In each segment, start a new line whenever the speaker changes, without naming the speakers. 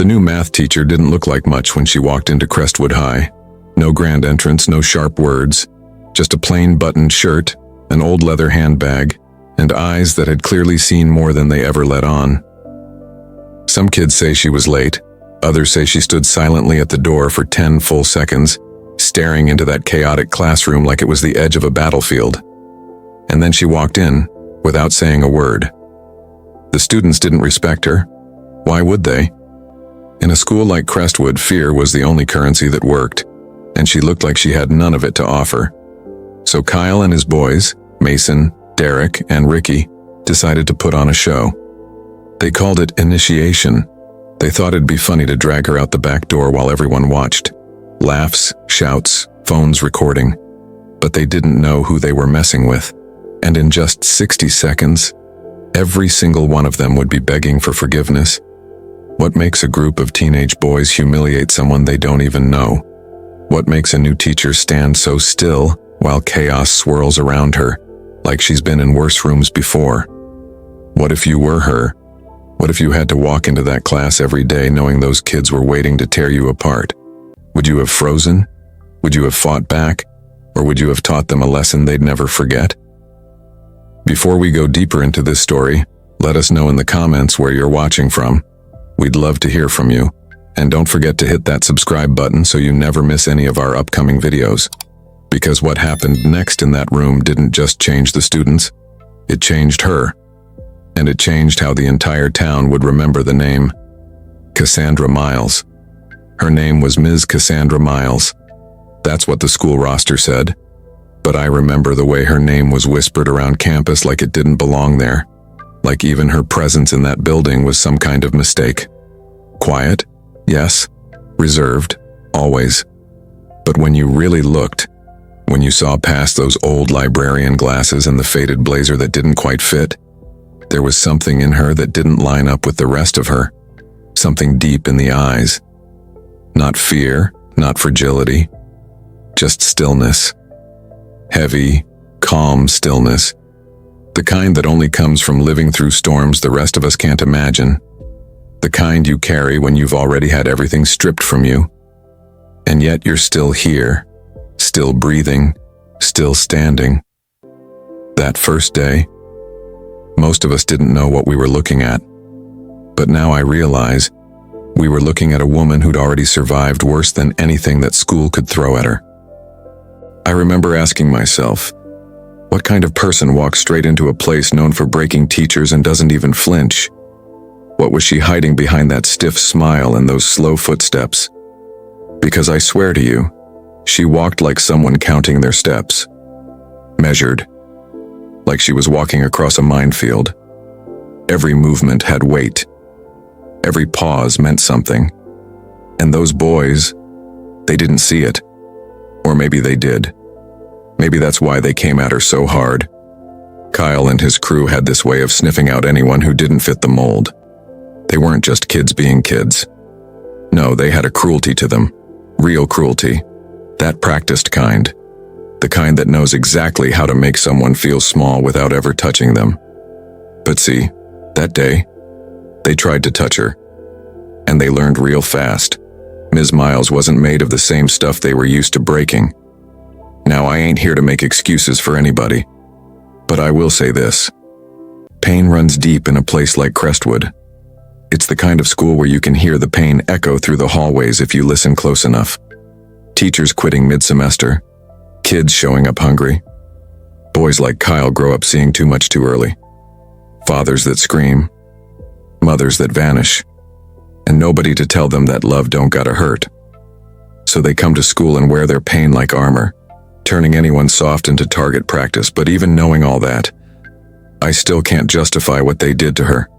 The new math teacher didn't look like much when she walked into Crestwood High. No grand entrance, no sharp words, just a plain buttoned shirt, an old leather handbag, and eyes that had clearly seen more than they ever let on. Some kids say she was late. Others say she stood silently at the door for 10 full seconds, staring into that chaotic classroom like it was the edge of a battlefield. And then she walked in, without saying a word. The students didn't respect her. Why would they? In a school like Crestwood, fear was the only currency that worked, and she looked like she had none of it to offer. So Kyle and his boys, Mason, Derek, and Ricky, decided to put on a show. They called it initiation. They thought it'd be funny to drag her out the back door while everyone watched. Laughs, shouts, phones recording. But they didn't know who they were messing with. And in just 60 seconds, every single one of them would be begging for forgiveness. What makes a group of teenage boys humiliate someone they don't even know? What makes a new teacher stand so still while chaos swirls around her, like she's been in worse rooms before? What if you were her? What if you had to walk into that class every day knowing those kids were waiting to tear you apart? Would you have frozen? Would you have fought back? Or would you have taught them a lesson they'd never forget? Before we go deeper into this story, let us know in the comments where you're watching from. We'd love to hear from you. And don't forget to hit that subscribe button so you never miss any of our upcoming videos. Because what happened next in that room didn't just change the students, it changed her. And it changed how the entire town would remember the name Cassandra Miles. Her name was Ms. Cassandra Miles. That's what the school roster said. But I remember the way her name was whispered around campus like it didn't belong there. Like even her presence in that building was some kind of mistake. Quiet, yes. Reserved, always. But when you really looked, when you saw past those old librarian glasses and the faded blazer that didn't quite fit, there was something in her that didn't line up with the rest of her. Something deep in the eyes. Not fear, not fragility. Just stillness. Heavy, calm stillness. The kind that only comes from living through storms the rest of us can't imagine. The kind you carry when you've already had everything stripped from you. And yet you're still here, still breathing, still standing. That first day, most of us didn't know what we were looking at. But now I realize we were looking at a woman who'd already survived worse than anything that school could throw at her. I remember asking myself, what kind of person walks straight into a place known for breaking teachers and doesn't even flinch? What was she hiding behind that stiff smile and those slow footsteps? Because I swear to you, she walked like someone counting their steps. Measured. Like she was walking across a minefield. Every movement had weight. Every pause meant something. And those boys, they didn't see it. Or maybe they did. Maybe that's why they came at her so hard. Kyle and his crew had this way of sniffing out anyone who didn't fit the mold. They weren't just kids being kids. No, they had a cruelty to them. Real cruelty. That practiced kind. The kind that knows exactly how to make someone feel small without ever touching them. But see, that day, they tried to touch her. And they learned real fast. Ms. Miles wasn't made of the same stuff they were used to breaking. Now, I ain't here to make excuses for anybody. But I will say this. Pain runs deep in a place like Crestwood. It's the kind of school where you can hear the pain echo through the hallways if you listen close enough. Teachers quitting mid-semester. Kids showing up hungry. Boys like Kyle grow up seeing too much too early. Fathers that scream. Mothers that vanish. And nobody to tell them that love don't gotta hurt. So they come to school and wear their pain like armor, turning anyone soft into target practice. But even knowing all that, I still can't justify what they did to her.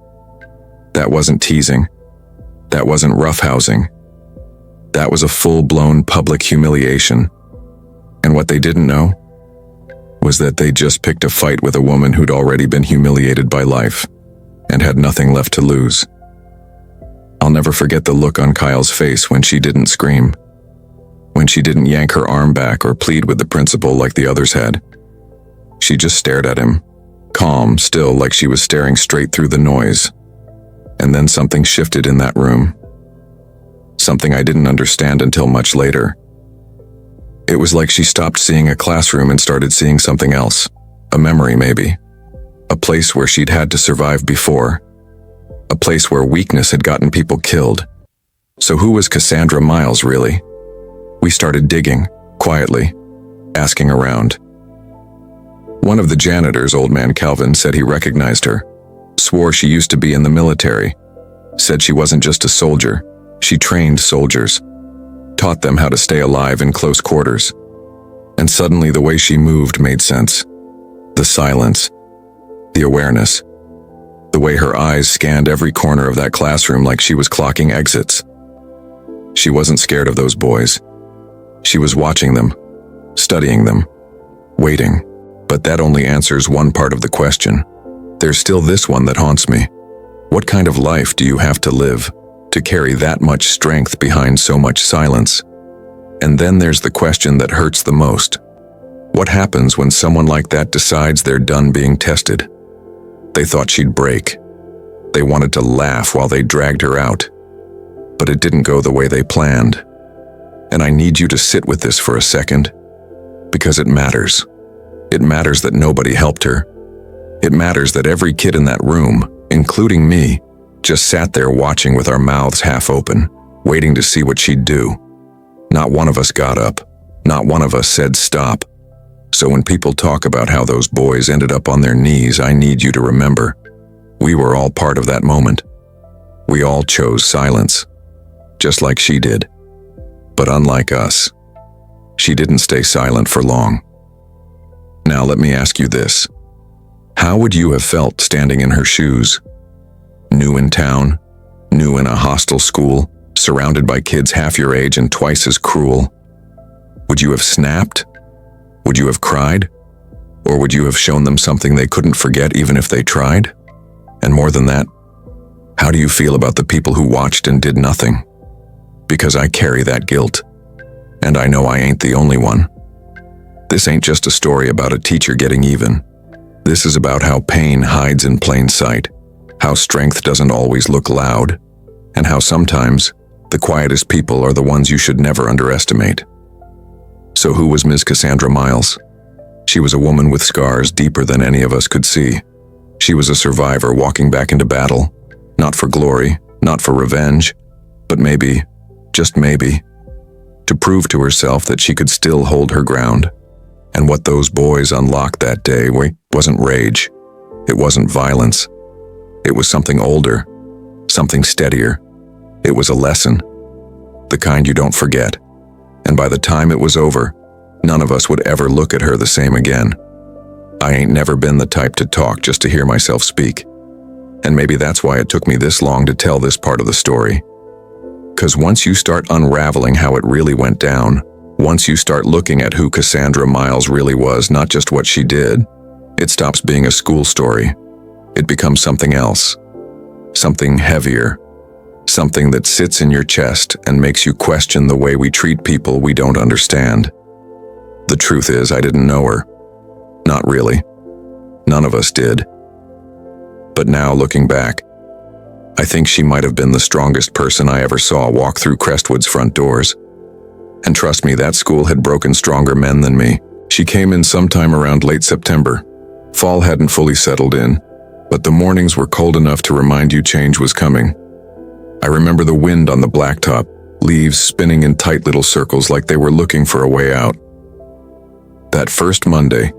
That wasn't teasing. That wasn't roughhousing. That was a full-blown public humiliation. And what they didn't know was that they just picked a fight with a woman who'd already been humiliated by life and had nothing left to lose. I'll never forget the look on Kyle's face when she didn't scream, when she didn't yank her arm back or plead with the principal like the others had. She just stared at him, calm, still, like she was staring straight through the noise. And then something shifted in that room. something I didn't understand until much later. It was like she stopped seeing a classroom and started seeing something else. A memory, maybe. A place where she'd had to survive before. A place where weakness had gotten people killed. So who was Cassandra Miles, really? We started digging, quietly, asking around. One of the janitors, old man Calvin, said he recognized her. Swore she used to be in the military. Said she wasn't just a soldier. She trained soldiers. Taught them how to stay alive in close quarters. And suddenly the way she moved made sense. The silence. The awareness. The way her eyes scanned every corner of that classroom like she was clocking exits. She wasn't scared of those boys. She was watching them, studying them, waiting. But that only answers one part of the question. There's still this one that haunts me. What kind of life do you have to live to carry that much strength behind so much silence? And then there's the question that hurts the most. What happens when someone like that decides they're done being tested? They thought she'd break. They wanted to laugh while they dragged her out. But it didn't go the way they planned. And I need you to sit with this for a second, because it matters. It matters that nobody helped her. It matters that every kid in that room, including me, just sat there watching with our mouths half open, waiting to see what she'd do. Not one of us got up. Not one of us said stop. So when people talk about how those boys ended up on their knees, I need you to remember, we were all part of that moment. We all chose silence, just like she did. But unlike us, she didn't stay silent for long. Now let me ask you this. How would you have felt standing in her shoes? New in town, new in a hostile school, surrounded by kids half your age and twice as cruel. Would you have snapped? Would you have cried? Or would you have shown them something they couldn't forget even if they tried? And more than that, how do you feel about the people who watched and did nothing? Because I carry that guilt. And I know I ain't the only one. This ain't just a story about a teacher getting even. This is about how pain hides in plain sight, how strength doesn't always look loud, and how sometimes the quietest people are the ones you should never underestimate. So who was Ms. Cassandra Miles? She was a woman with scars deeper than any of us could see. She was a survivor walking back into battle, not for glory, not for revenge, but maybe, just maybe, to prove to herself that she could still hold her ground. And what those boys unlocked that day wasn't rage. It wasn't violence. It was something older, something steadier. It was a lesson, the kind you don't forget. And by the time it was over, none of us would ever look at her the same again. I ain't never been the type to talk just to hear myself speak. And maybe that's why it took me this long to tell this part of the story. 'Cause once you start unraveling how it really went down, once you start looking at who Cassandra Miles really was, not just what she did, it stops being a school story. It becomes something else. Something heavier. Something that sits in your chest and makes you question the way we treat people we don't understand. The truth is, I didn't know her. Not really. None of us did. But now, looking back, I think she might have been the strongest person I ever saw walk through Crestwood's front doors. And trust me, that school had broken stronger men than me. She came in sometime around late September. Fall hadn't fully settled in, but the mornings were cold enough to remind you change was coming. I remember the wind on the blacktop, leaves spinning in tight little circles like they were looking for a way out. That first Monday,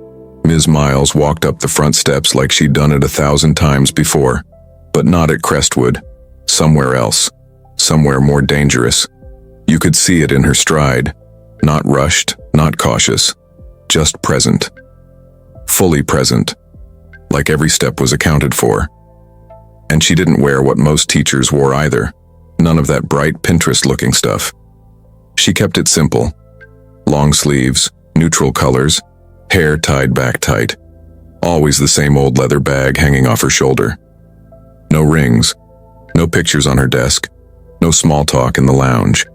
Ms. Miles walked up the front steps like she'd done it 1,000 times before, but not at Crestwood, somewhere else, somewhere more dangerous. You could see it in her stride, not rushed, not cautious, just present. Fully present, like every step was accounted for. And she didn't wear what most teachers wore either, none of that bright Pinterest-looking stuff. She kept it simple. Long sleeves, neutral colors, hair tied back tight. Always the same old leather bag hanging off her shoulder. No rings, no pictures on her desk, no small talk in the lounge.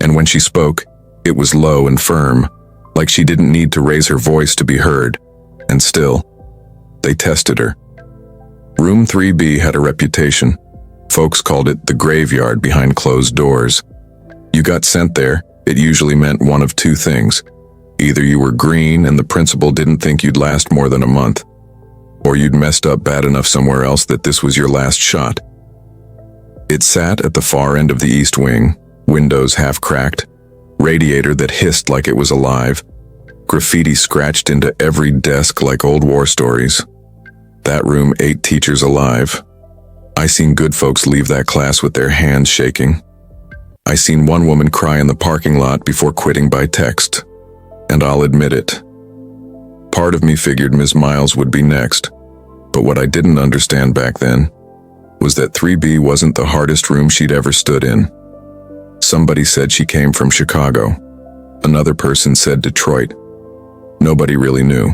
And when she spoke, it was low and firm, like she didn't need to raise her voice to be heard. And still, they tested her. Room 3B had a reputation. Folks called it the graveyard behind closed doors. You got sent there, it usually meant one of two things. Either you were green and the principal didn't think you'd last more than a month, or you'd messed up bad enough somewhere else that this was your last shot. It sat at the far end of the east wing, windows half cracked, radiator that hissed like it was alive, graffiti scratched into every desk like old war stories. That room ate teachers alive. I seen good folks leave that class with their hands shaking. I seen one woman cry in the parking lot before quitting by text. And I'll admit it. Part of me figured Ms. Miles would be next, but what I didn't understand back then was that 3B wasn't the hardest room she'd ever stood in. Somebody said she came from Chicago. Another person said Detroit. Nobody really knew.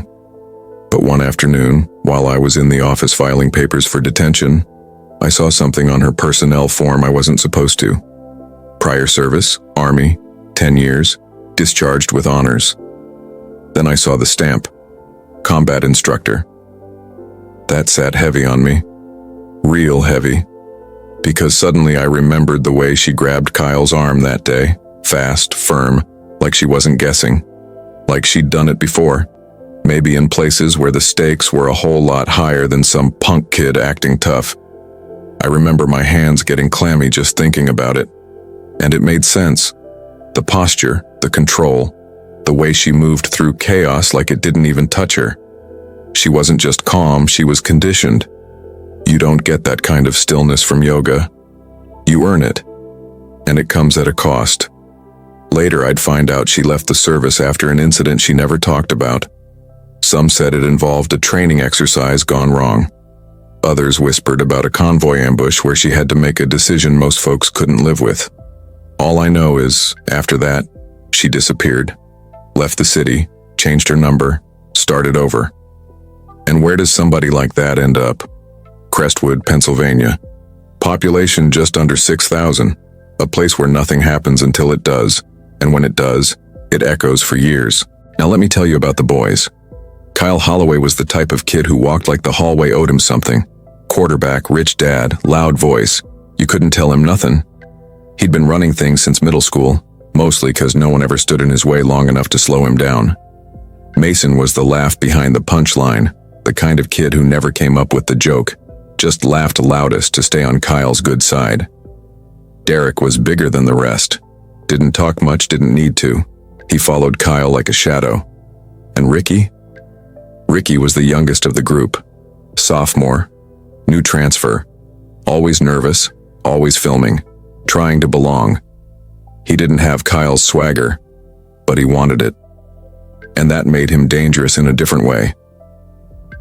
But one afternoon, while I was in the office filing papers for detention, I saw something on her personnel form I wasn't supposed to. Prior service, Army, 10 years, discharged with honors. Then I saw the stamp, combat instructor. That sat heavy on me, real heavy, because suddenly I remembered the way she grabbed Kyle's arm that day, fast, firm, like she wasn't guessing, like she'd done it before, maybe in places where the stakes were a whole lot higher than some punk kid acting tough. I remember my hands getting clammy just thinking about it, and it made sense. The posture, the control, the way she moved through chaos like it didn't even touch her. She wasn't just calm, she was conditioned. You don't get that kind of stillness from yoga. You earn it, and it comes at a cost. Later I'd find out she left the service after an incident she never talked about. Some said it involved a training exercise gone wrong. Others whispered about a convoy ambush where she had to make a decision most folks couldn't live with. All I know is, after that, she disappeared, left the city, changed her number, started over. And where does somebody like that end up? Crestwood, Pennsylvania. Population just under 6,000, a place where nothing happens until it does, and when it does, it echoes for years. Now let me tell you about the boys. Kyle Holloway was the type of kid who walked like the hallway owed him something. Quarterback, rich dad, loud voice. You couldn't tell him nothing. He'd been running things since middle school, mostly because no one ever stood in his way long enough to slow him down. Mason was the laugh behind the punchline, the kind of kid who never came up with the joke, just laughed loudest to stay on Kyle's good side. Derek was bigger than the rest. Didn't talk much, didn't need to. He followed Kyle like a shadow. And Ricky? Ricky was the youngest of the group. Sophomore. New transfer. Always nervous, always filming, trying to belong. He didn't have Kyle's swagger, but he wanted it. And that made him dangerous in a different way.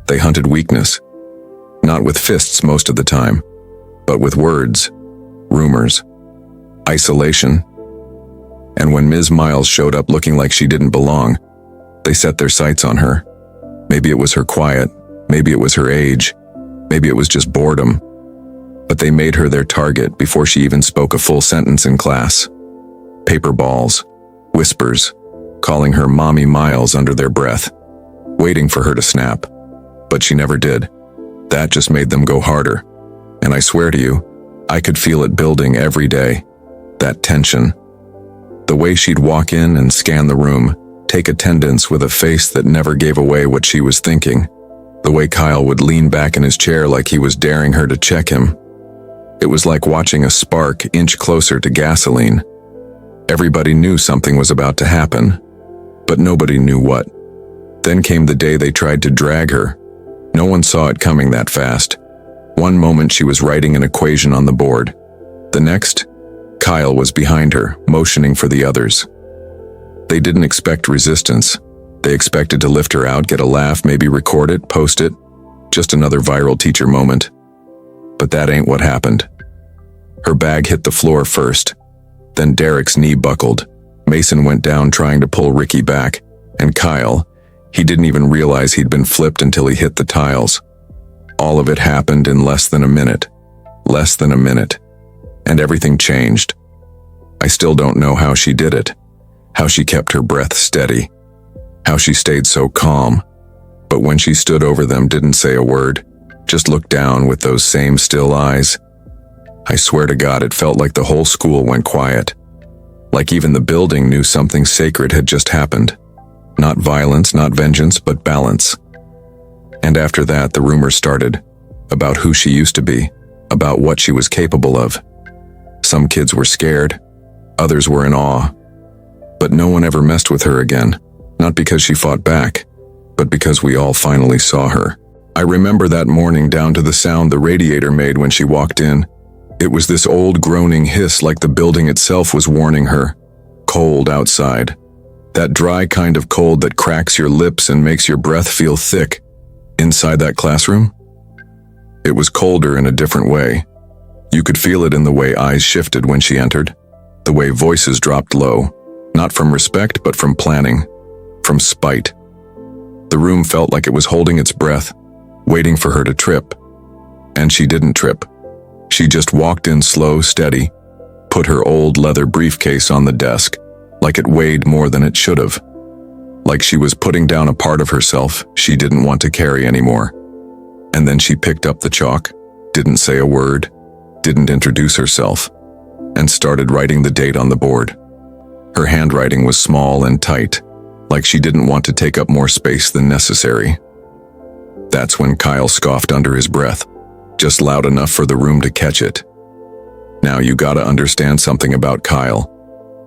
They hunted weakness. Not with fists most of the time, but with words, rumors, isolation. And when Ms. Miles showed up looking like she didn't belong, they set their sights on her. Maybe it was her quiet, maybe it was her age, maybe it was just boredom. But they made her their target before she even spoke a full sentence in class. Paper balls, whispers, calling her Mommy Miles under their breath, waiting for her to snap. But she never did. That just made them go harder. And I swear to you, I could feel it building every day. That tension. The way she'd walk in and scan the room, take attendance with a face that never gave away what she was thinking. The way Kyle would lean back in his chair like he was daring her to check him. It was like watching a spark inch closer to gasoline. Everybody knew something was about to happen, but nobody knew what. Then came the day they tried to drag her. No one saw it coming that fast. One moment she was writing an equation on the board. The next, Kyle was behind her, motioning for the others. They didn't expect resistance. They expected to lift her out, get a laugh, maybe record it, post it. Just another viral teacher moment. But that ain't what happened. Her bag hit the floor first. Then Derek's knee buckled. Mason went down trying to pull Ricky back. And Kyle, he didn't even realize he'd been flipped until he hit the tiles. All of it happened in less than a minute. Less than a minute. And everything changed. I still don't know how she did it. How she kept her breath steady. How she stayed so calm. But when she stood over them, didn't say a word. Just looked down with those same still eyes. I swear to God, it felt like the whole school went quiet. Like even the building knew something sacred had just happened. Not violence, not vengeance, but balance. And after that, the rumors started. About who she used to be. About what she was capable of. Some kids were scared. Others were in awe. But no one ever messed with her again. Not because she fought back, but because we all finally saw her. I remember that morning down to the sound the radiator made when she walked in. It was this old groaning hiss like the building itself was warning her. Cold outside. That dry kind of cold that cracks your lips and makes your breath feel thick. Inside that classroom? It was colder in a different way. You could feel it in the way eyes shifted when she entered. The way voices dropped low. Not from respect, but from planning. From spite. The room felt like it was holding its breath, waiting for her to trip. And she didn't trip. She just walked in slow, steady, put her old leather briefcase on the desk, like it weighed more than it should have. Like she was putting down a part of herself she didn't want to carry anymore. And then she picked up the chalk, didn't say a word, didn't introduce herself, and started writing the date on the board. Her handwriting was small and tight, like she didn't want to take up more space than necessary. That's when Kyle scoffed under his breath, just loud enough for the room to catch it. Now you gotta understand something about Kyle.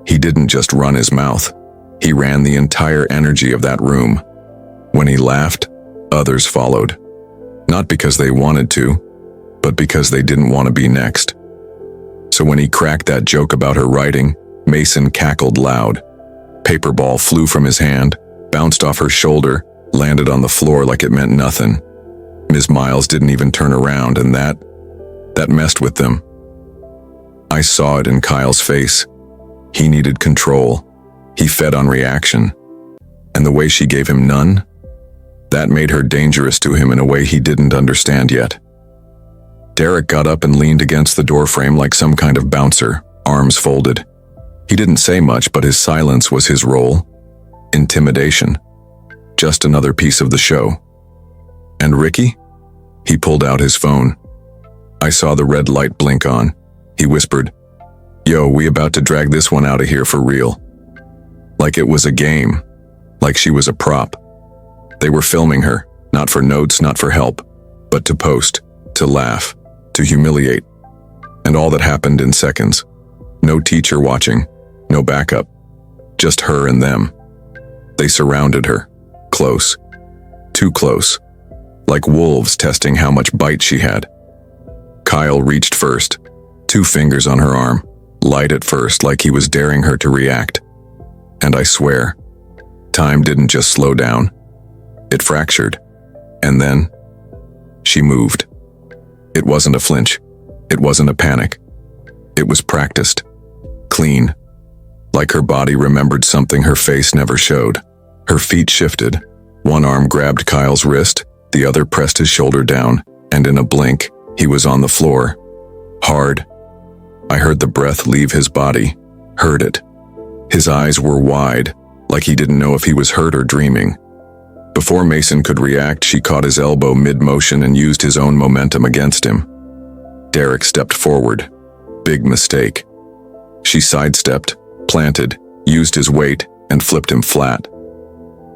He didn't just run his mouth. He ran the entire energy of that room. When he laughed, others followed. Not because they wanted to, but because they didn't want to be next. So when he cracked that joke about her writing, Mason cackled loud. Paper ball flew from his hand, bounced off her shoulder, landed on the floor like it meant nothing. Ms. Miles didn't even turn around, and that messed with them. I saw it in Kyle's face. He needed control. He fed on reaction. And the way she gave him none, that made her dangerous to him in a way he didn't understand yet. Derek got up and leaned against the doorframe like some kind of bouncer, arms folded. He didn't say much, but his silence was his role. Intimidation. Just another piece of the show. And Ricky? He pulled out his phone. I saw the red light blink on. He whispered, "Yo, we about to drag this one out of here for real." Like it was a game. Like she was a prop. They were filming her, not for notes, not for help, but to post, to laugh, to humiliate. And all that happened in seconds. No teacher watching, no backup. Just her and them. They surrounded her. Close. Too close. Like wolves testing how much bite she had. Kyle reached first, 2 fingers on her arm, light at first like he was daring her to react. And I swear, time didn't just slow down. It fractured. And then, she moved. It wasn't a flinch. It wasn't a panic. It was practiced. Clean. Like her body remembered something her face never showed. Her feet shifted. One arm grabbed Kyle's wrist, the other pressed his shoulder down, and in a blink, he was on the floor. Hard. I heard the breath leave his body. Heard it. His eyes were wide, like he didn't know if he was hurt or dreaming. Before Mason could react, she caught his elbow mid-motion and used his own momentum against him. Derek stepped forward. Big mistake. She sidestepped, planted, used his weight, and flipped him flat.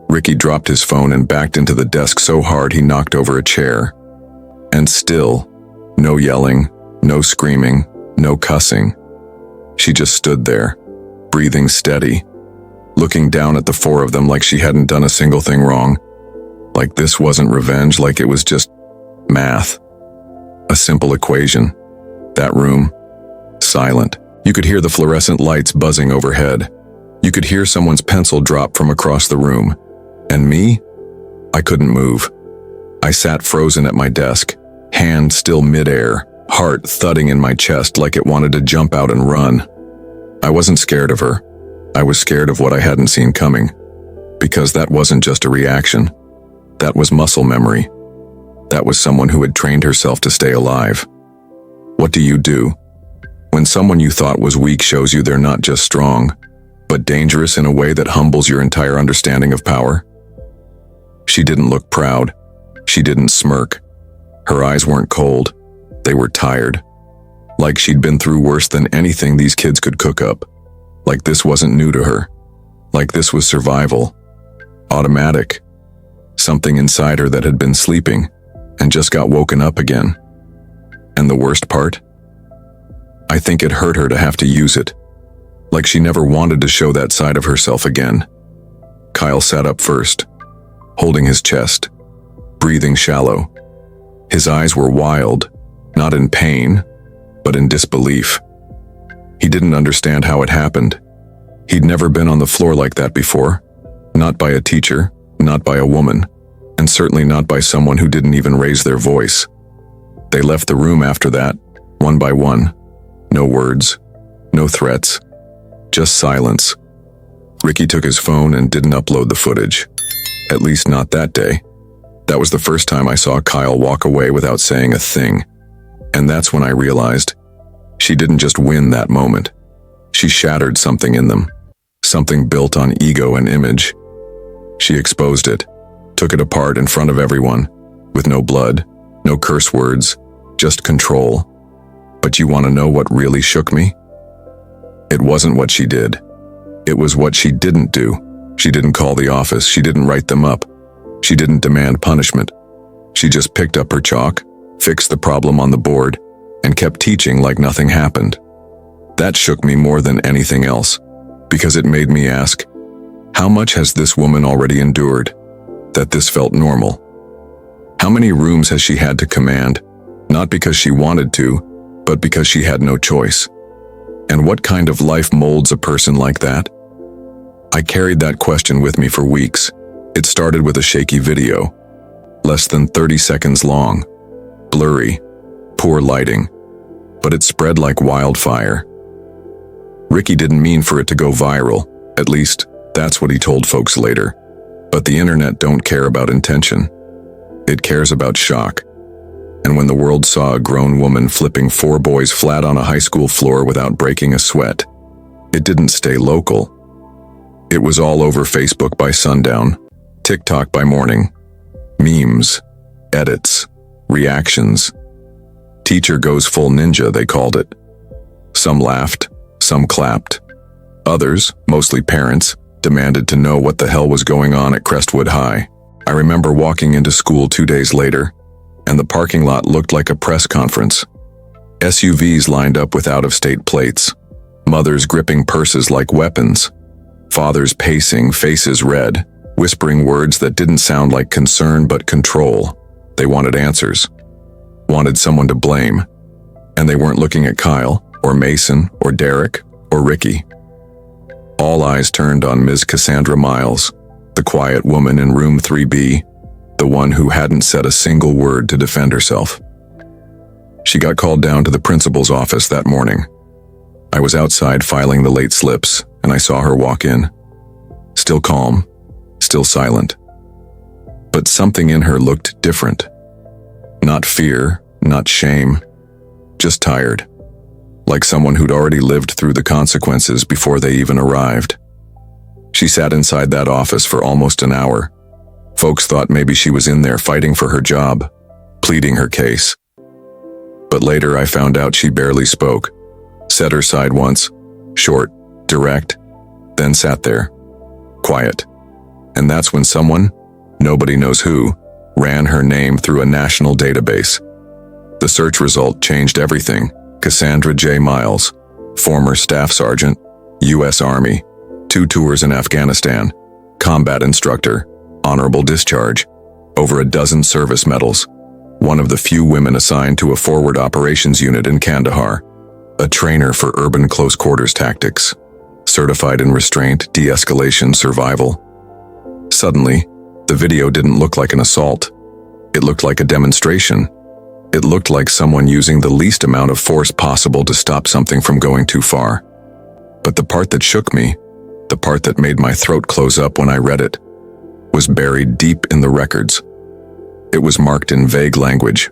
Ricky dropped his phone and backed into the desk so hard he knocked over a chair. And still, no yelling, no screaming, no cussing. She just stood there, breathing steady, looking down at the 4 of them like she hadn't done a single thing wrong. Like this wasn't revenge, like it was just math. A simple equation. That room, silent. You could hear the fluorescent lights buzzing overhead. You could hear someone's pencil drop from across the room. And me? I couldn't move. I sat frozen at my desk, hand still midair, heart thudding in my chest like it wanted to jump out and run. I wasn't scared of her. I was scared of what I hadn't seen coming. Because that wasn't just a reaction. That was muscle memory. That was someone who had trained herself to stay alive. What do you do when someone you thought was weak shows you they're not just strong, but dangerous in a way that humbles your entire understanding of power? She didn't look proud. She didn't smirk. Her eyes weren't cold. They were tired. Like she'd been through worse than anything these kids could cook up. Like this wasn't new to her. Like this was survival. Automatic. Something inside her that had been sleeping and just got woken up again. And the worst part? I think it hurt her to have to use it. Like she never wanted to show that side of herself again. Kyle sat up first, holding his chest, breathing shallow. His eyes were wild, not in pain, but in disbelief. He didn't understand how it happened. He'd never been on the floor like that before. Not by a teacher, not by a woman, and certainly not by someone who didn't even raise their voice. They left the room after that, one by one. No words, no threats, just silence. Ricky took his phone and didn't upload the footage. At least not that day. That was the first time I saw Kyle walk away without saying a thing. And that's when I realized she didn't just win that moment. She shattered something in them, something built on ego and image. She exposed it, took it apart in front of everyone, with no blood, no curse words, just control. But you want to know what really shook me? It wasn't what she did. It was what she didn't do. She didn't call the office. She didn't write them up. She didn't demand punishment. She just picked up her chalk, fixed the problem on the board, and kept teaching like nothing happened. That shook me more than anything else, because it made me ask, how much has this woman already endured, that this felt normal? How many rooms has she had to command, not because she wanted to, but because she had no choice? And what kind of life molds a person like that? I carried that question with me for weeks. It started with a shaky video, less than 30 seconds long, blurry, poor lighting, but it spread like wildfire. Ricky didn't mean for it to go viral, at least that's what he told folks later. But the internet don't care about intention. It cares about shock. And when the world saw a grown woman flipping 4 boys flat on a high school floor without breaking a sweat, it didn't stay local. It was all over Facebook by sundown, TikTok by morning. Memes, edits, reactions. Teacher goes full ninja, they called it. Some laughed, some clapped. Others, mostly parents, demanded to know what the hell was going on at Crestwood High. I remember walking into school 2 days later, and the parking lot looked like a press conference. SUVs lined up with out-of-state plates, mothers gripping purses like weapons, fathers pacing, faces red, whispering words that didn't sound like concern but control. They wanted answers, wanted someone to blame, and they weren't looking at Kyle, or Mason, or Derek, or Ricky. All eyes turned on Ms. Cassandra Miles, the quiet woman in room 3B, the one who hadn't said a single word to defend herself. She got called down to the principal's office that morning. I was outside filing the late slips, and I saw her walk in. Still calm, still silent. But something in her looked different. Not fear, not shame, just tired. Like someone who'd already lived through the consequences before they even arrived. She sat inside that office for almost an hour. Folks thought maybe she was in there fighting for her job, pleading her case. But later I found out she barely spoke, said her side once, short, direct, then sat there, quiet. And that's when someone, nobody knows who, ran her name through a national database. The search result changed everything. Cassandra J. Miles, former staff sergeant, U.S. Army, 2 tours in Afghanistan, combat instructor, honorable discharge, over a dozen service medals, one of the few women assigned to a forward operations unit in Kandahar, a trainer for urban close quarters tactics, certified in restraint, de-escalation, survival. Suddenly, the video didn't look like an assault. It looked like a demonstration. It looked like someone using the least amount of force possible to stop something from going too far. But the part that shook me, the part that made my throat close up when I read it, was buried deep in the records. It was marked in vague language.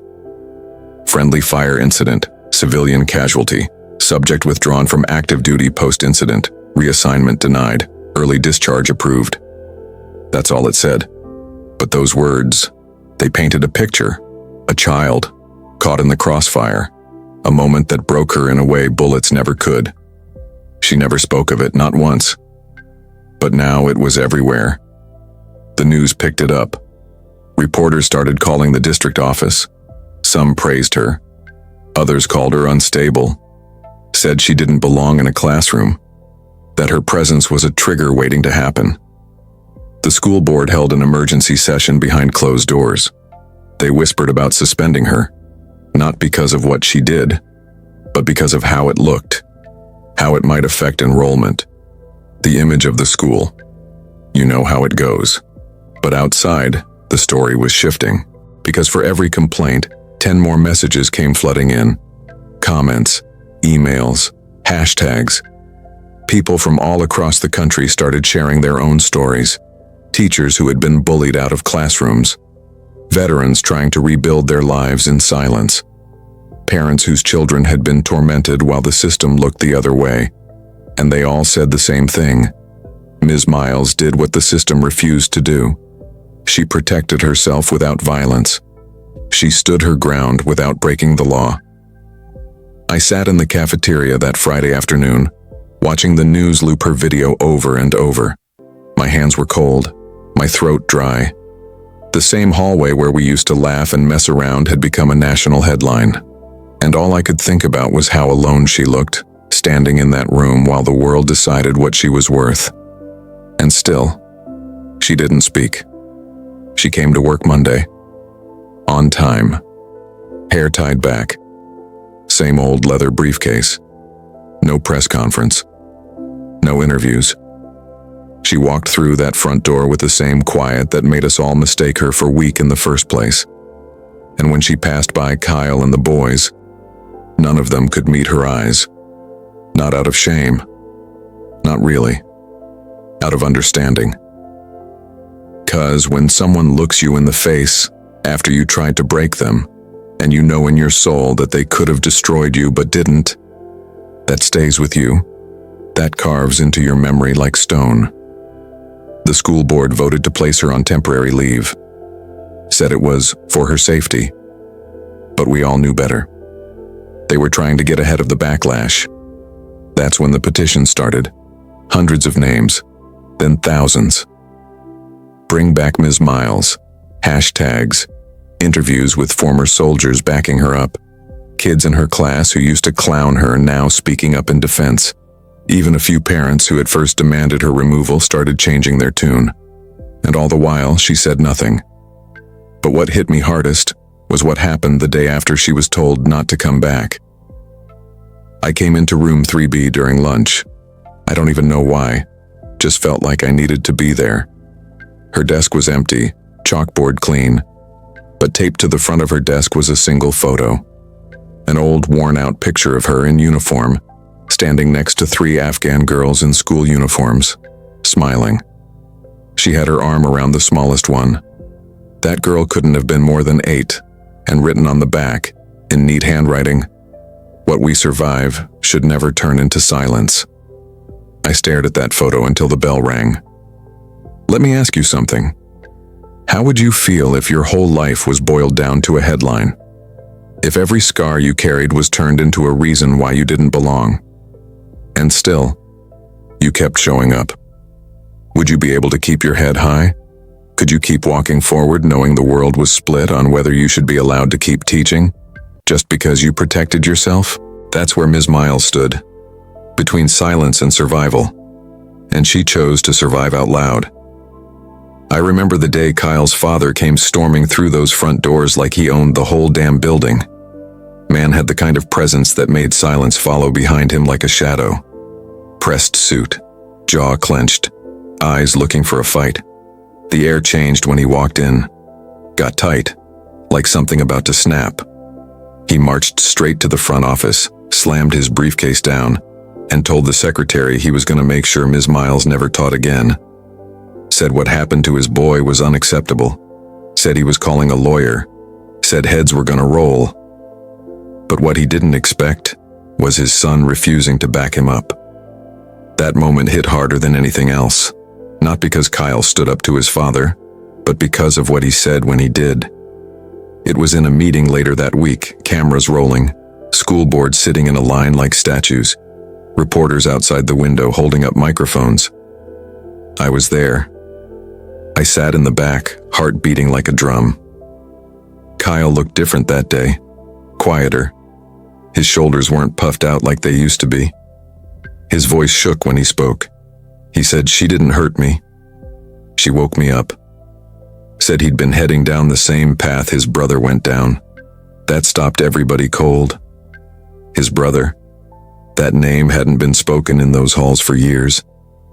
Friendly fire incident, civilian casualty, subject withdrawn from active duty post-incident, reassignment denied, early discharge approved. That's all it said. But those words, they painted a picture, a child, caught in the crossfire, a moment that broke her in a way bullets never could. She never spoke of it, not once. But now it was everywhere. The news picked it up. Reporters started calling the district office. Some praised her. Others called her unstable, said she didn't belong in a classroom, that her presence was a trigger waiting to happen. The school board held an emergency session behind closed doors. They whispered about suspending her, not because of what she did, but because of how it looked, how it might affect enrollment, the image of the school. You know how it goes. But outside, the story was shifting, because for every complaint, 10 more messages came flooding in. Comments, emails, hashtags. People from all across the country started sharing their own stories. Teachers who had been bullied out of classrooms. Veterans trying to rebuild their lives in silence. Parents whose children had been tormented while the system looked the other way. And they all said the same thing. Ms. Miles did what the system refused to do. She protected herself without violence. She stood her ground without breaking the law. I sat in the cafeteria that Friday afternoon, watching the news loop her video over and over. My hands were cold, my throat dry. The same hallway where we used to laugh and mess around had become a national headline. And all I could think about was how alone she looked, standing in that room while the world decided what she was worth. And still, she didn't speak. She came to work Monday. On time. Hair tied back. Same old leather briefcase. No press conference. No interviews. She walked through that front door with the same quiet that made us all mistake her for weak in the first place. And when she passed by Kyle and the boys, none of them could meet her eyes. Not out of shame. Not really. Out of understanding. 'Cause when someone looks you in the face after you tried to break them, and you know in your soul that they could have destroyed you but didn't, that stays with you. That carves into your memory like stone. The school board voted to place her on temporary leave. Said it was for her safety. But we all knew better. They were trying to get ahead of the backlash. That's when the petition started. Hundreds of names, then thousands. Bring back Ms. Miles. Hashtags. Interviews with former soldiers backing her up. Kids in her class who used to clown her now speaking up in defense. Even a few parents who had first demanded her removal started changing their tune. And all the while, she said nothing. But what hit me hardest was what happened the day after she was told not to come back. I came into room 3B during lunch. I don't even know why. Just felt like I needed to be there. Her desk was empty, chalkboard clean. But taped to the front of her desk was a single photo. An old, worn-out picture of her in uniform, standing next to 3 Afghan girls in school uniforms, smiling. She had her arm around the smallest one. That girl couldn't have been more than 8, and written on the back, in neat handwriting, "What we survive should never turn into silence." I stared at that photo until the bell rang. Let me ask you something. How would you feel if your whole life was boiled down to a headline? If every scar you carried was turned into a reason why you didn't belong? And still, you kept showing up. Would you be able to keep your head high? Could you keep walking forward knowing the world was split on whether you should be allowed to keep teaching? Just because you protected yourself? That's where Ms. Miles stood. Between silence and survival. And she chose to survive out loud. I remember the day Kyle's father came storming through those front doors like he owned the whole damn building. Man had the kind of presence that made silence follow behind him like a shadow. Pressed suit, jaw clenched, eyes looking for a fight. The air changed when he walked in. Got tight, like something about to snap. He marched straight to the front office, slammed his briefcase down, and told the secretary he was going to make sure Ms. Miles never taught again. Said what happened to his boy was unacceptable. Said he was calling a lawyer. Said heads were gonna roll. But what he didn't expect was his son refusing to back him up. That moment hit harder than anything else. Not because Kyle stood up to his father, but because of what he said when he did. It was in a meeting later that week, cameras rolling, school board sitting in a line like statues. reporters outside the window holding up microphones. I was there. I sat in the back, heart beating like a drum. Kyle looked different that day, quieter. His shoulders weren't puffed out like they used to be. His voice shook when he spoke. He said she didn't hurt me. She woke me up. Said he'd been heading down the same path his brother went down. That stopped everybody cold. His brother. That name hadn't been spoken in those halls for years.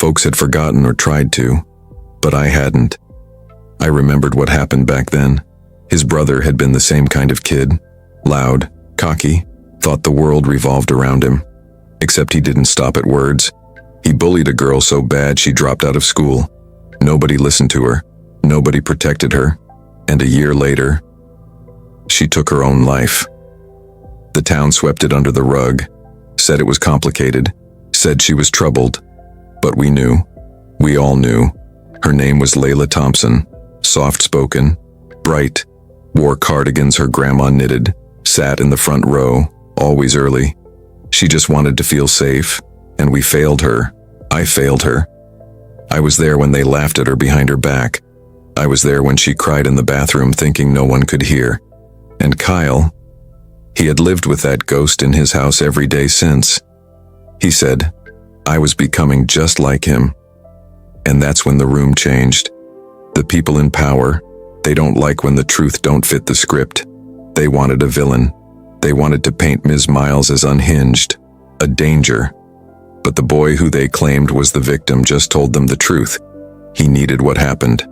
Folks had forgotten or tried to, but I hadn't. I remembered what happened back then. His brother had been the same kind of kid. Loud, cocky, thought the world revolved around him. Except he didn't stop at words. He bullied a girl so bad she dropped out of school. Nobody listened to her. Nobody protected her. And a year later, she took her own life. The town swept it under the rug, said it was complicated, said she was troubled. But we knew. We all knew. Her name was Layla Thompson, soft-spoken, bright, wore cardigans her grandma knitted, sat in the front row, always early. She just wanted to feel safe, and we failed her. I failed her. I was there when they laughed at her behind her back. I was there when she cried in the bathroom thinking no one could hear. And Kyle, he had lived with that ghost in his house every day since. He said, I was becoming just like him. And that's when the room changed. The people in power, they don't like when the truth don't fit the script. They wanted a villain. They wanted to paint Ms. Miles as unhinged, a danger. But the boy who they claimed was the victim just told them the truth. He needed what happened.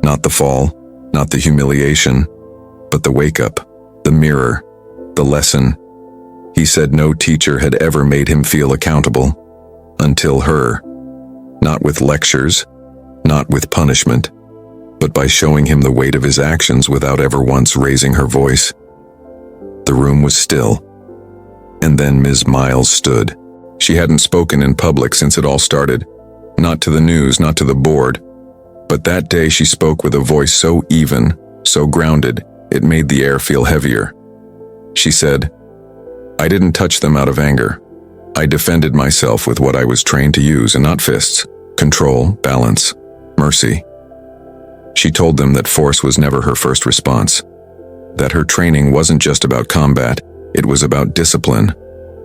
Not the fall, not the humiliation, but the wake-up, the mirror, the lesson. He said no teacher had ever made him feel accountable. Until her. Not with lectures, not with punishment, but by showing him the weight of his actions without ever once raising her voice. The room was still. And then Ms. Miles stood. She hadn't spoken in public since it all started. Not to the news, not to the board. But that day she spoke with a voice so even, so grounded, it made the air feel heavier. She said, I didn't touch them out of anger. I defended myself with what I was trained to use, and not fists. Control, balance, mercy. She told them that force was never her first response. That her training wasn't just about combat, it was about discipline.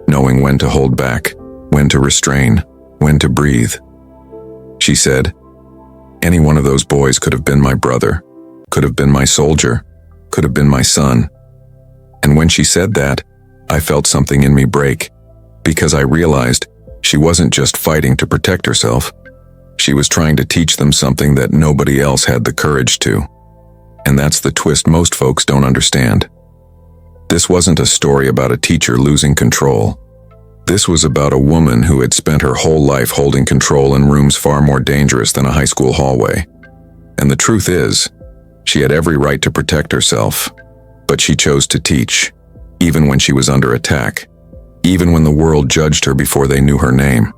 Knowing when to hold back, when to restrain, when to breathe. She said, any one of those boys could have been my brother, could have been my soldier, could have been my son. And when she said that, I felt something in me break, because I realized she wasn't just fighting to protect herself. She was trying to teach them something that nobody else had the courage to. And that's the twist most folks don't understand. This wasn't a story about a teacher losing control. This was about a woman who had spent her whole life holding control in rooms far more dangerous than a high school hallway. And the truth is, she had every right to protect herself, but she chose to teach, even when she was under attack, even when the world judged her before they knew her name.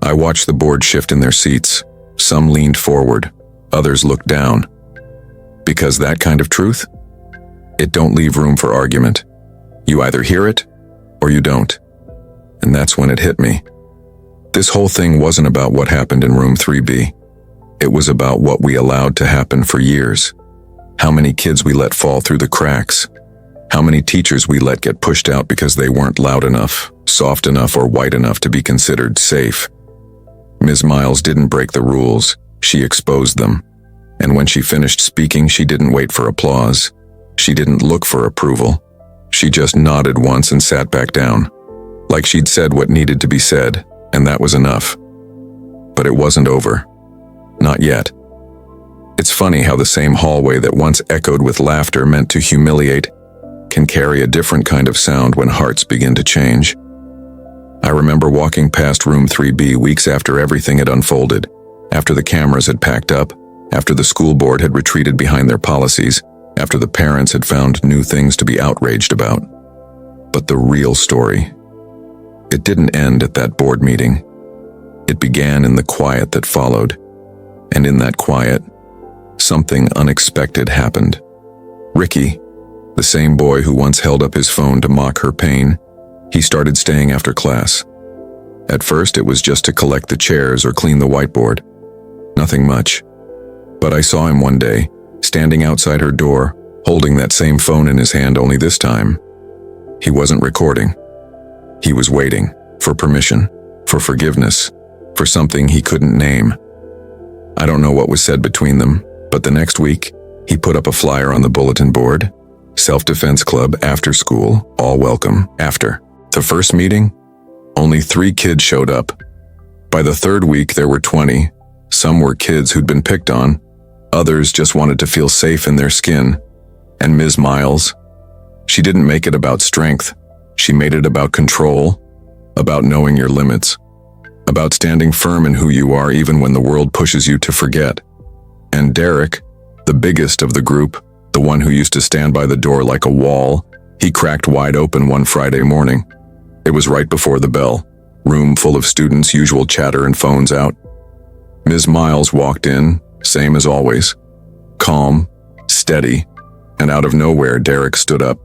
I watched the board shift in their seats. Some leaned forward, others looked down. Because that kind of truth, it don't leave room for argument. You either hear it, or you don't. And that's when it hit me. This whole thing wasn't about what happened in room 3B. It was about what we allowed to happen for years. How many kids we let fall through the cracks. How many teachers we let get pushed out because they weren't loud enough, soft enough, or white enough to be considered safe. Ms. Miles didn't break the rules, she exposed them. And when she finished speaking, she didn't wait for applause. She didn't look for approval. She just nodded once and sat back down. Like she'd said what needed to be said, and that was enough. But it wasn't over. Not yet. It's funny how the same hallway that once echoed with laughter meant to humiliate can carry a different kind of sound when hearts begin to change. I remember walking past room 3B weeks after everything had unfolded, after the cameras had packed up, after the school board had retreated behind their policies, after the parents had found new things to be outraged about. But the real story, it didn't end at that board meeting. It began in the quiet that followed. And in that quiet, something unexpected happened. Ricky, the same boy who once held up his phone to mock her pain, he started staying after class. At first, it was just to collect the chairs or clean the whiteboard. Nothing much. But I saw him one day, standing outside her door, holding that same phone in his hand, only this time, he wasn't recording. He was waiting for permission, for forgiveness, for something he couldn't name. I don't know what was said between them, but the next week, he put up a flyer on the bulletin board. Self-Defense Club after school, all welcome. After the first meeting, only 3 kids showed up. By the 3rd week, there were 20. Some were kids who'd been picked on. Others just wanted to feel safe in their skin. And Ms. Miles, she didn't make it about strength. She made it about control, about knowing your limits, about standing firm in who you are even when the world pushes you to forget. And Derek, the biggest of the group, the one who used to stand by the door like a wall, he cracked wide open one Friday morning. It was right before the bell. Room full of students, usual chatter and phones out. Ms. Miles walked in, same as always. Calm, steady, and out of nowhere Derek stood up.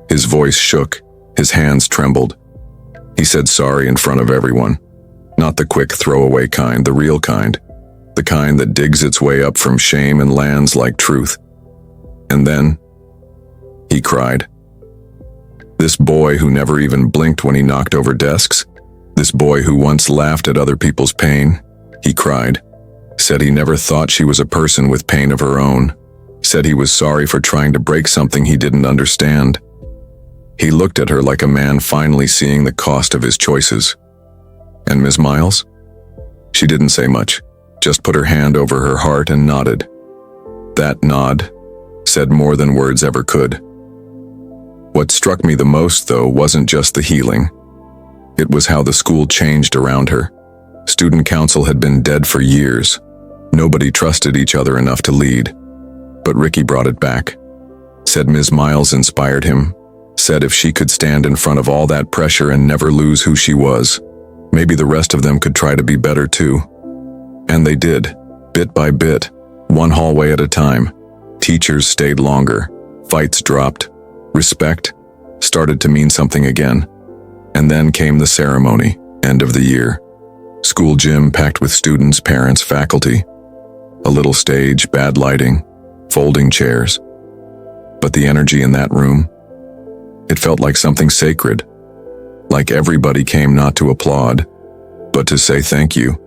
His voice shook, his hands trembled. He said sorry in front of everyone. Not the quick throwaway kind, the real kind. The kind that digs its way up from shame and lands like truth. And then, he cried. This boy who never even blinked when he knocked over desks, this boy who once laughed at other people's pain, he cried. Said he never thought she was a person with pain of her own. Said he was sorry for trying to break something he didn't understand. He looked at her like a man finally seeing the cost of his choices. And Ms. Miles? She didn't say much, just put her hand over her heart and nodded. That nod said more than words ever could. What struck me the most, though, wasn't just the healing. It was how the school changed around her. Student council had been dead for years. Nobody trusted each other enough to lead. But Ricky brought it back. Said Ms. Miles inspired him. Said if she could stand in front of all that pressure and never lose who she was, maybe the rest of them could try to be better too. And they did, bit by bit, one hallway at a time. Teachers stayed longer. Fights dropped. Respect started to mean something again. And then came the ceremony, end of the year. School gym packed with students, parents, faculty. A little stage, bad lighting, folding chairs. But the energy in that room, it felt like something sacred. Like everybody came not to applaud, but to say thank you.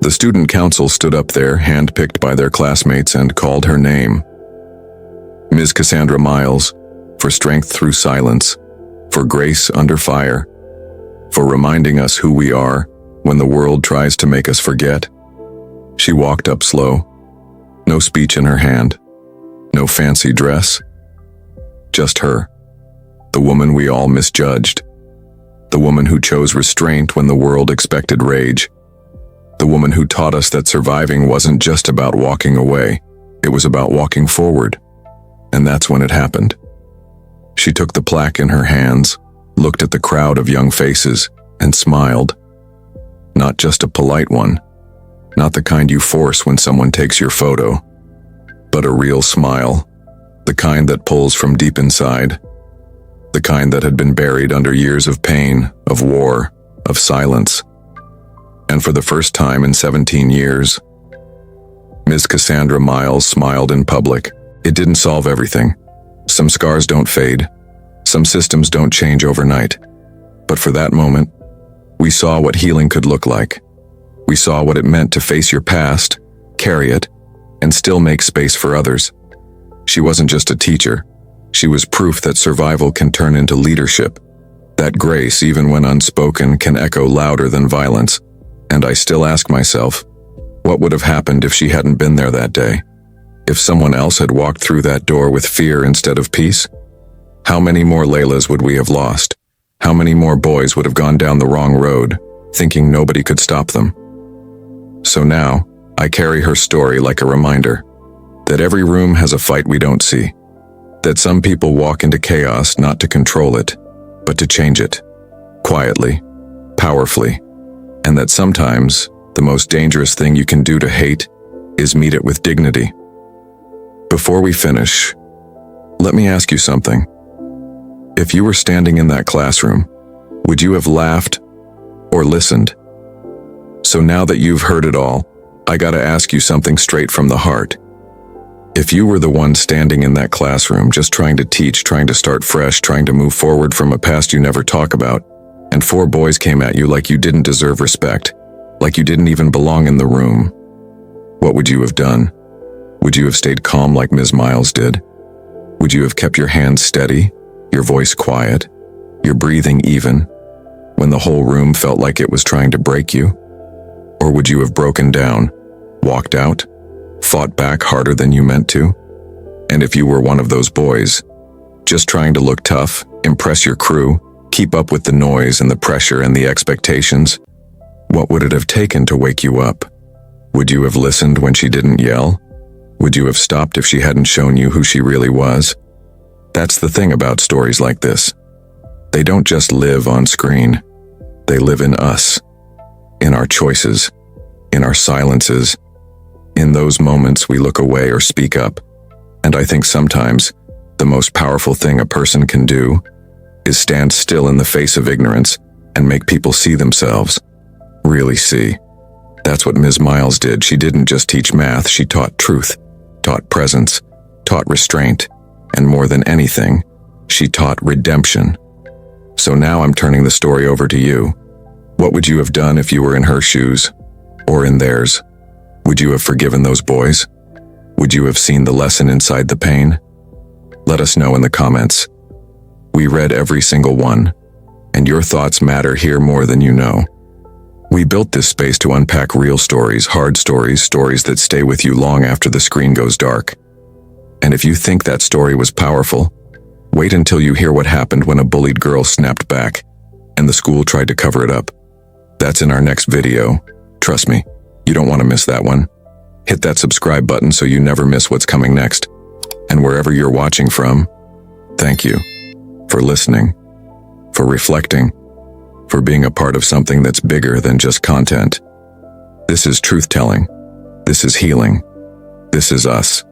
The student council stood up there, handpicked by their classmates, and called her name. Ms. Cassandra Miles, for strength through silence, for grace under fire, for reminding us who we are when the world tries to make us forget. She walked up slow, no speech in her hand, no fancy dress, just her, the woman we all misjudged, the woman who chose restraint when the world expected rage, the woman who taught us that surviving wasn't just about walking away, it was about walking forward. And that's when it happened. She took the plaque in her hands, looked at the crowd of young faces, and smiled. Not just a polite one, not the kind you force when someone takes your photo, but a real smile, the kind that pulls from deep inside, the kind that had been buried under years of pain, of war, of silence. And for the first time in 17 years, Ms. Cassandra Miles smiled in public. It didn't solve everything. Some scars don't fade. Some systems don't change overnight. But for that moment, we saw what healing could look like. We saw what it meant to face your past, carry it, and still make space for others. She wasn't just a teacher. She was proof that survival can turn into leadership. That grace, even when unspoken, can echo louder than violence. And I still ask myself, what would have happened if she hadn't been there that day? If someone else had walked through that door with fear instead of peace? How many more Laylas would we have lost? How many more boys would have gone down the wrong road, thinking nobody could stop them? So now, I carry her story like a reminder that every room has a fight we don't see, that some people walk into chaos not to control it, but to change it, quietly, powerfully, and that sometimes the most dangerous thing you can do to hate is meet it with dignity. Before we finish, let me ask you something. If you were standing in that classroom, would you have laughed or listened. So now that you've heard it all, I gotta ask you something straight from the heart. If you were the one standing in that classroom just trying to teach, trying to start fresh, trying to move forward from a past you never talk about, and 4 boys came at you like you didn't deserve respect, like you didn't even belong in the room, what would you have done? Would you have stayed calm like Ms. Miles did? Would you have kept your hands steady, your voice quiet, your breathing even, when the whole room felt like it was trying to break you? Or would you have broken down, walked out, fought back harder than you meant to? And if you were one of those boys, just trying to look tough, impress your crew, keep up with the noise and the pressure and the expectations, what would it have taken to wake you up? Would you have listened when she didn't yell? Would you have stopped if she hadn't shown you who she really was? That's the thing about stories like this. They don't just live on screen. They live in us, in our choices, in our silences, in those moments we look away or speak up. And I think sometimes the most powerful thing a person can do is stand still in the face of ignorance and make people see themselves, really see. That's what Ms. Miles did. She didn't just teach math, she taught truth, taught presence, taught restraint, and more than anything, she taught redemption. So now I'm turning the story over to you. What would you have done if you were in her shoes, or in theirs? Would you have forgiven those boys? Would you have seen the lesson inside the pain? Let us know in the comments. We read every single one, and your thoughts matter here more than you know. We built this space to unpack real stories, hard stories, stories that stay with you long after the screen goes dark. And if you think that story was powerful, wait until you hear what happened when a bullied girl snapped back, and the school tried to cover it up. That's in our next video. Trust me, you don't want to miss that one. Hit that subscribe button so you never miss what's coming next. And wherever you're watching from, thank you for listening, for reflecting, for being a part of something that's bigger than just content. This is truth-telling. This is healing. This is us.